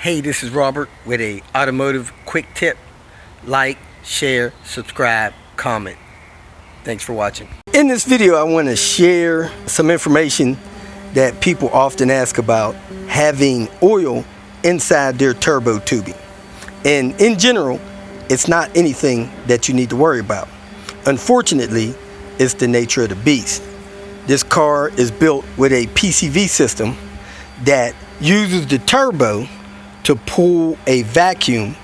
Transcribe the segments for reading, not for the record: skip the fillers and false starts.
Hey, this is Robert with a automotive quick tip. Like, share, subscribe, comment. Thanks for watching. In this video, I want to share some information that people often ask about having oil inside their turbo tubing. And in general, it's not anything that you need to worry about. Unfortunately, it's the nature of the beast. This car is built with a PCV system that uses the turbo to pull a vacuum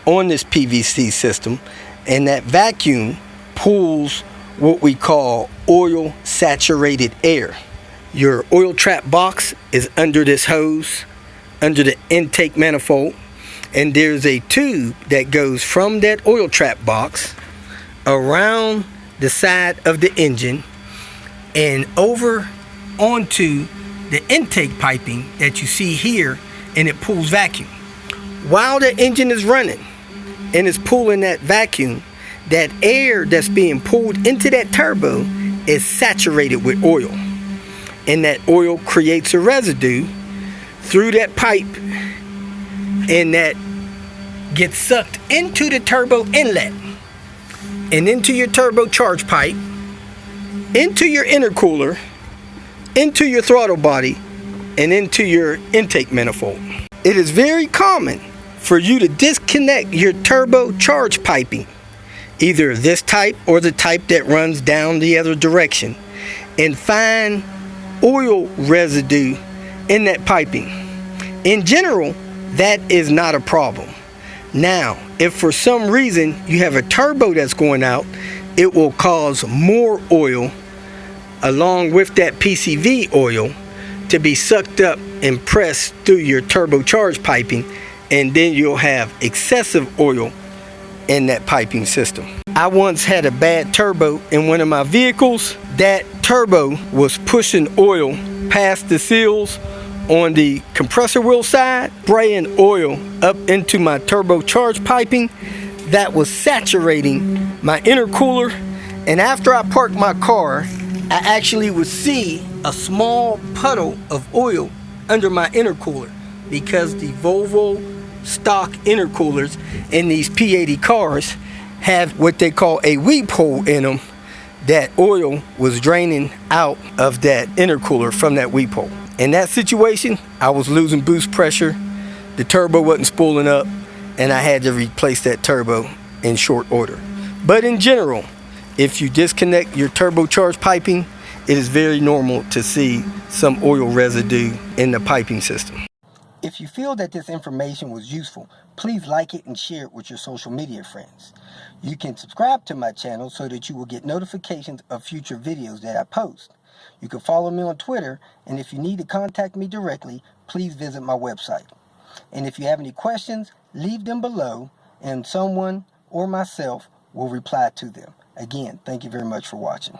on this PVC system, and that vacuum pulls what we call oil saturated air. Your oil trap box is under this hose, under the intake manifold, and there's a tube that goes from that oil trap box around the side of the engine and over onto the intake piping that you see here, and it pulls vacuum. While the engine is running and it's pulling that vacuum, that air that's being pulled into that turbo is saturated with oil, and that oil creates a residue through that pipe, and that gets sucked into the turbo inlet and into your turbocharged pipe, into your intercooler, into your throttle body, and into your intake manifold. It is very common for you to disconnect your turbocharged piping, either this type or the type that runs down the other direction, and find oil residue in that piping. In general, that is not a problem. Now, if for some reason you have a turbo that's going out, it will cause more oil along with that PCV oil to be sucked up and pressed through your turbocharged piping, and then you'll have excessive oil in that piping system. I once had a bad turbo in one of my vehicles. That turbo was pushing oil past the seals on the compressor wheel side, spraying oil up into my turbocharged piping. That was saturating my intercooler, and after I parked my car, I actually would see a small puddle of oil under my intercooler, because the Volvo stock intercoolers in these P80 cars have what they call a weep hole in them. That oil was draining out of that intercooler from that weep hole. In that situation, I was losing boost pressure, the turbo wasn't spooling up, and I had to replace that turbo in short order. But in general, if you disconnect your turbocharged piping, it is very normal to see some oil residue in the piping system. If you feel that this information was useful, please like it and share it with your social media friends. You can subscribe to my channel so that you will get notifications of future videos that I post. You can follow me on Twitter, and if you need to contact me directly, please visit my website. And if you have any questions, leave them below, and someone or myself will reply to them. Again, thank you very much for watching.